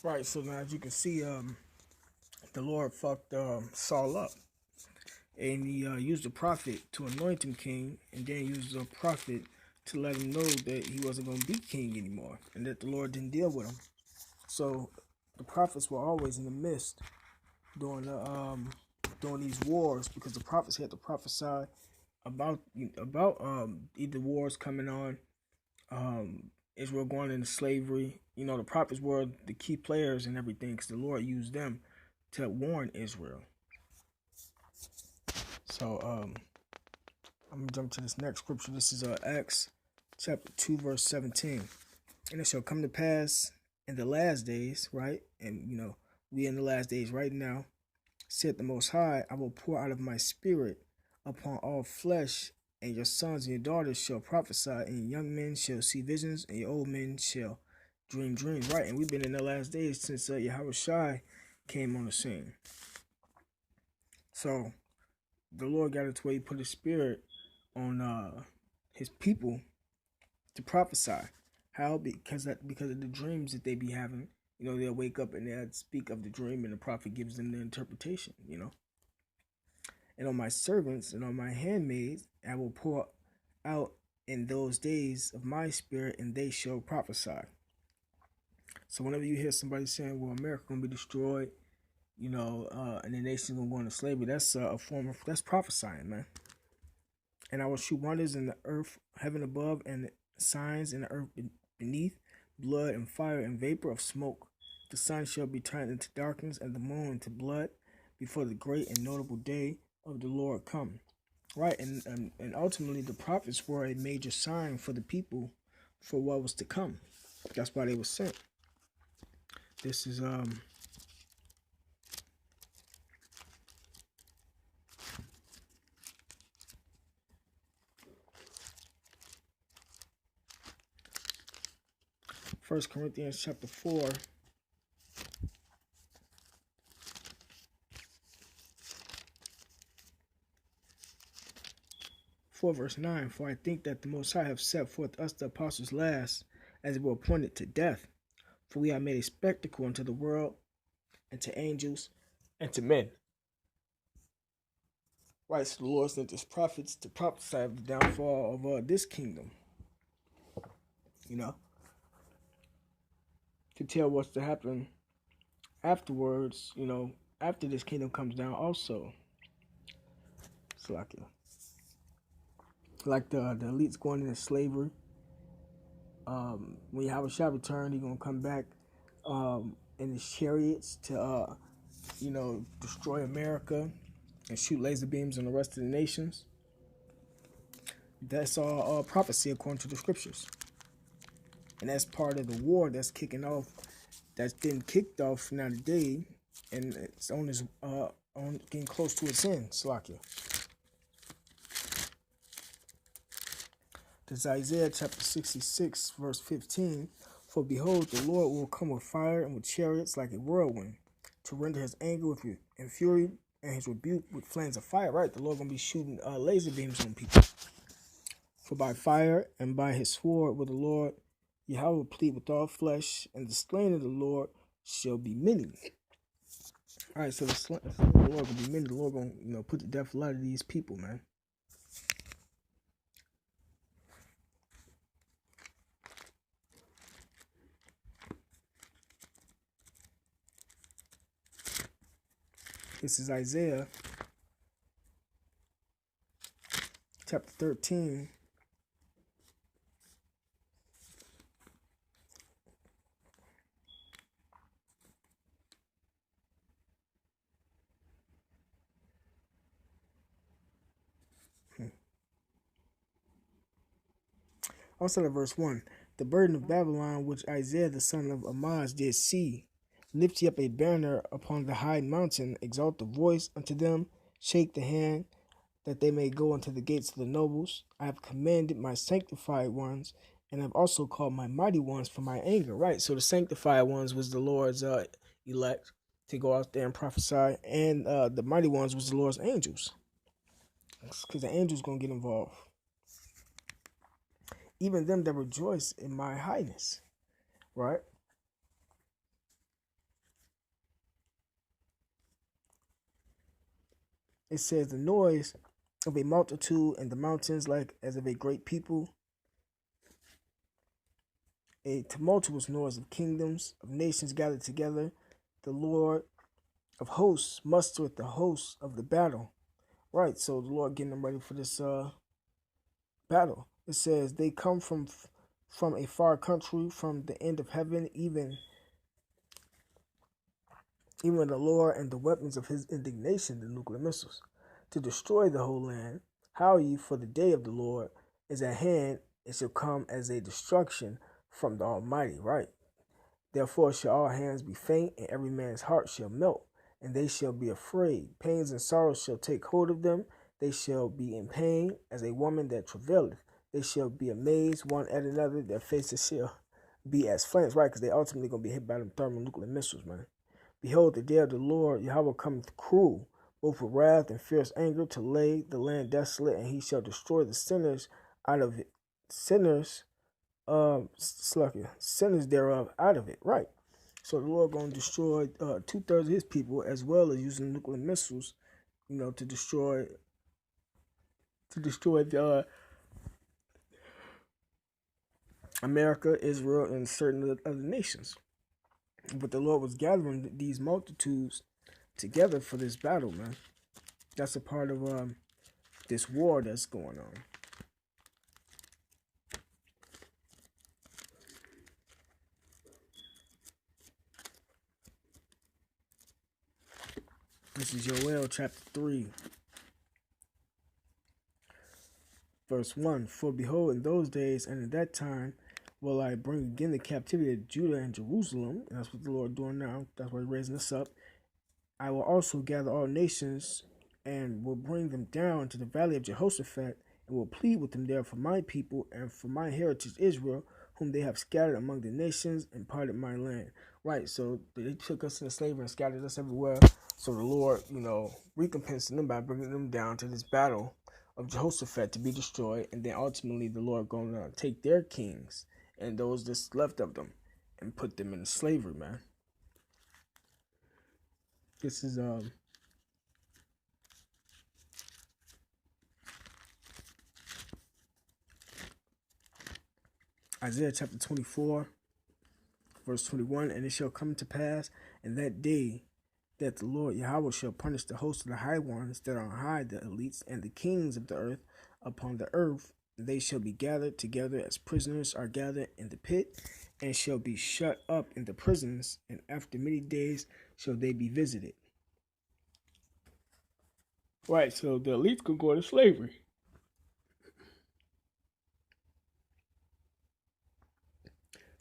Right, so now as you can see, the Lord fucked Saul up, and he used a prophet to anoint him king, and then used a prophet to let him know that he wasn't going to be king anymore, and that the Lord didn't deal with him. So the prophets were always in the midst during these wars, because the prophets had to prophesy about either wars coming on, Israel going into slavery. You know, the prophets were the key players and everything, because the Lord used them to warn Israel. So I'm gonna jump to this next scripture. This is Acts chapter 2 verse 17. And it shall come to pass in the last days, right? And you know, we in the last days right now, said the Most High, I will pour out of my spirit upon all flesh, and your sons and your daughters shall prophesy, and your young men shall see visions, and your old men shall dream dreams. Right, and we've been in the last days since Yahweh Shai came on the scene. So the Lord got it to where he put his spirit on his people to prophesy. How? Because of the dreams that they be having. You know, they'll wake up and they'll speak of the dream, and the prophet gives them the interpretation, you know. And on my servants and on my handmaids I will pour out in those days of my spirit, and they shall prophesy. So whenever you hear somebody saying, well, America gonna be destroyed, you know, and the nation gonna go into slavery, that's a form of, that's prophesying, man. And I will shoot wonders in the earth, heaven above, and signs in the earth beneath, blood and fire and vapor of smoke. The sun shall be turned into darkness, and the moon into blood, before the great and notable day of the Lord come. Right, and ultimately the prophets were a major sign for the people for what was to come. That's why they were sent. This is 1 Corinthians chapter 4. 4 verse 9. For I think that the Most High have set forth us the apostles last, as it were appointed to death. For we are made a spectacle unto the world, and to angels, and to men. Right, so the Lord sent his prophets to prophesy of the downfall of this kingdom. You know, to tell what's to happen afterwards, you know, after this kingdom comes down also. It's like the elites going into slavery. When Yahweh shall return, he's gonna come back in his chariots to you know, destroy America and shoot laser beams on the rest of the nations. That's all prophecy according to the scriptures, and that's part of the war that's kicking off. That's getting kicked off now today, and it's on its on getting close to its end. Slakia. This is Isaiah chapter 66, verse 15. For behold, the Lord will come with fire and with chariots like a whirlwind, to render his anger with and fury, and his rebuke with flames of fire. Right, the Lord gonna be shooting laser beams on people. For by fire and by his sword will the Lord Yahweh plead with all flesh, and the slain of the Lord shall be many. All right, so the slain of the Lord will be many. The Lord gonna, you know, put to death a lot of these people, man. This is Isaiah chapter 13. Also at verse 1. The burden of Babylon, which Isaiah the son of Amoz did see, lift ye up a banner upon the high mountain, exalt the voice unto them, shake the hand, that they may go unto the gates of the nobles. I have commanded my sanctified ones, and have also called my mighty ones for my anger. Right, so the sanctified ones was the Lord's elect to go out there and prophesy, and the mighty ones was the Lord's angels, because the angels going to get involved. Even them that rejoice in my highness, right? It says, the noise of a multitude in the mountains, like as of a great people, a tumultuous noise of kingdoms, of nations gathered together. The Lord of hosts mustereth the hosts of the battle. Right, so the Lord getting them ready for this battle. It says they come from a far country, from the end of heaven, even the Lord and the weapons of his indignation, the nuclear missiles, to destroy the whole land. How ye, for the day of the Lord is at hand, it shall come as a destruction from the Almighty, right? Therefore shall all hands be faint, and every man's heart shall melt, and they shall be afraid. Pains and sorrows shall take hold of them. They shall be in pain as a woman that travaileth. They shall be amazed one at another. Their faces shall be as flames, right? Because they ultimately going to be hit by them thermonuclear missiles, man. Behold, the day of the Lord Yahweh cometh cruel, both with wrath and fierce anger, to lay the land desolate, and he shall destroy the sinners out of it. Sinners thereof out of it, right? So the Lord going to destroy 2/3 of his people, as well as using nuclear missiles, to destroy the America, Israel, and certain other nations. But the Lord was gathering these multitudes together for this battle, man. That's a part of this war that's going on. This is Joel chapter 3, verse 1. For behold, in those days and in that time will I bring again the captivity of Judah and Jerusalem. And that's what the Lord doing now. That's why he's raising us up. I will also gather all nations and will bring them down to the valley of Jehoshaphat, and will plead with them there for my people and for my heritage Israel, whom they have scattered among the nations and parted my land. Right, so they took us into slavery and scattered us everywhere. So the Lord, recompensing them by bringing them down to this battle of Jehoshaphat to be destroyed, and then ultimately the Lord going to take their kings and those that's left of them and put them in slavery, man. This is Isaiah chapter 24, verse 21. And it shall come to pass in that day that the Lord Yahweh shall punish the host of the high ones that are on high, the elites and the kings of the earth upon the earth. They shall be gathered together as prisoners are gathered in the pit, and shall be shut up in the prisons, and after many days shall they be visited. Right, so the elites could go into slavery.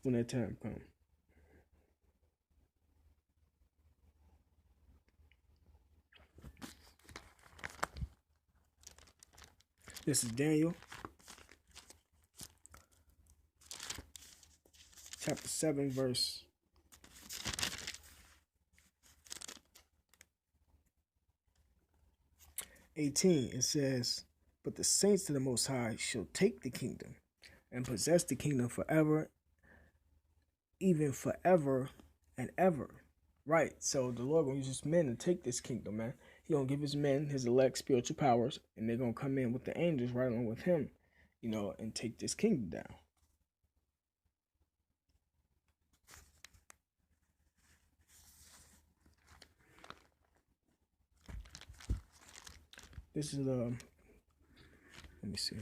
When that time comes. This is Daniel chapter 7, verse 18. It says, but the saints of the Most High shall take the kingdom and possess the kingdom forever, even forever and ever. Right, so the Lord gonna use his men to take this kingdom, man. He gonna give his men, his elect, spiritual powers, and they're gonna come in with the angels right along with him, and take this kingdom down. This is let me see.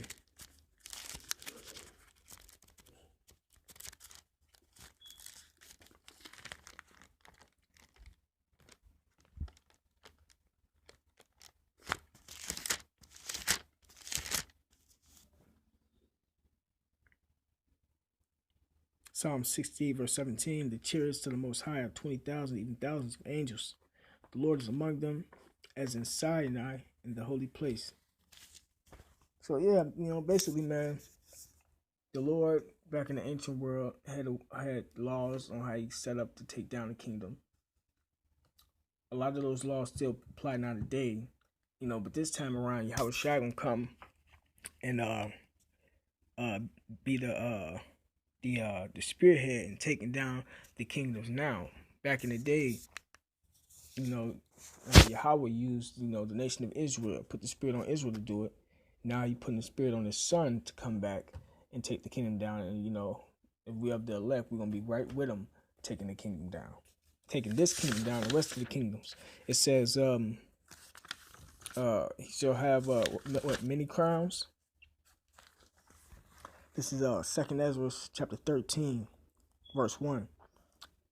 Psalm 68, verse 17, the chariots to the Most High are 20,000, even thousands of angels. The Lord is among them, as in Sinai, in the holy place. So yeah, basically, man, the Lord back in the ancient world had laws on how he set up to take down the kingdom. A lot of those laws still apply now today, but this time around, Yahweh Shai gonna come and be the spearhead in taking down the kingdoms now. Back in the day, you know, Yahweh used, the nation of Israel, put the spirit on Israel to do it. Now He putting the spirit on His Son to come back and take the kingdom down. And if we have the elect, we're gonna be right with Him, taking the kingdom down, taking this kingdom down, the rest of the kingdoms. It says, He shall have many crowns. This is 2 Ezra chapter 13, verse 1.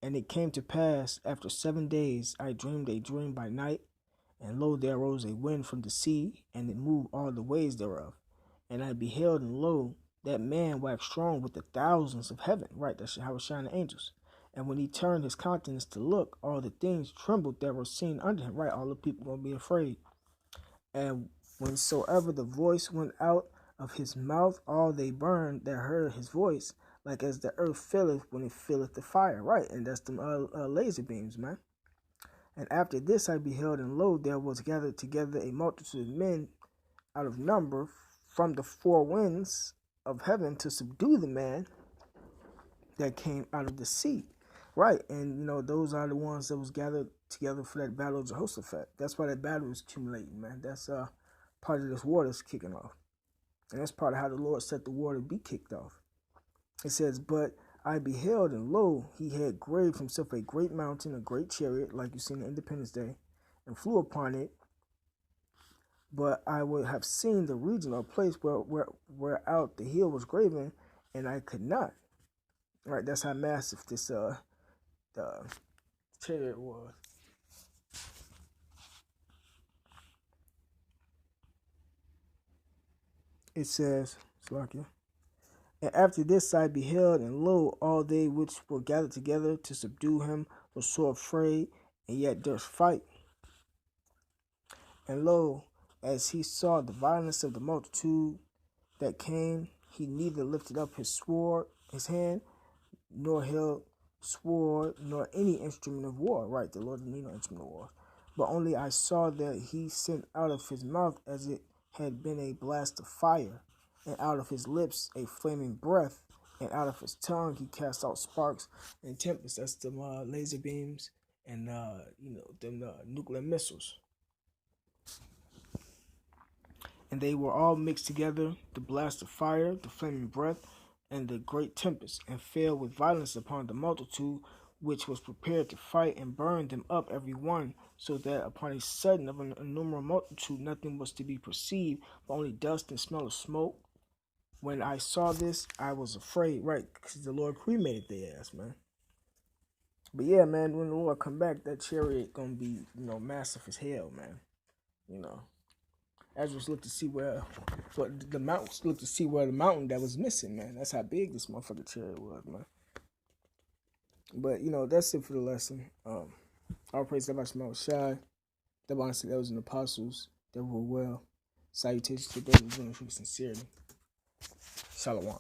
And it came to pass, after 7 days, I dreamed a dream by night, and lo, there arose a wind from the sea, and it moved all the ways thereof. And I beheld, and lo, that man waxed strong with the thousands of heaven. Right, that's how it shine the angels. And when he turned his countenance to look, all the things trembled that were seen under him. Right, all the people gonna be afraid. And whensoever the voice went out of his mouth, all they burned that heard his voice, like as the earth filleth when it filleth the fire. Right, and that's them laser beams, man. And after this I beheld, and lo, there was gathered together a multitude of men out of number from the four winds of heaven to subdue the man that came out of the sea. Right, and those are the ones that was gathered together for that battle of Jehoshaphat. That's why that battle is accumulating, man. That's part of this war that's kicking off. And that's part of how the Lord set the war to be kicked off. It says, but I beheld, and lo, he had graved himself a great mountain, a great chariot, like you see in Independence Day, and flew upon it. But I would have seen the region or place where out the hill was graven, and I could not. Right, that's how massive this the chariot was. It says, Slakia. And after this I beheld, and lo, all they which were gathered together to subdue him were so afraid, and yet durst fight. And lo, as he saw the violence of the multitude that came, he neither lifted up his hand, nor held sword, nor any instrument of war. Right, the Lord didn't need no instrument of war. But only I saw that he sent out of his mouth as it had been a blast of fire, and out of his lips a flaming breath, and out of his tongue he cast out sparks and tempests. That's the laser beams and them nuclear missiles. And they were all mixed together, the blast of fire, the flaming breath, and the great tempest, and fell with violence upon the multitude, which was prepared to fight, and burned them up every one, so that upon a sudden of an innumerable multitude nothing was to be perceived, but only dust and smell of smoke. When I saw this, I was afraid, right, because the Lord cremated their ass, man. But yeah, man, when the Lord come back, that chariot gonna be, massive as hell, man. Ezra looked to see where the mountains looked to see where the mountain that was missing, man. That's how big this motherfucking chariot was, man. But that's it for the lesson. All praise to God, Shai. The Bible said those and apostles that were well. Salutations to brothers and sisters sincerely. Shalom.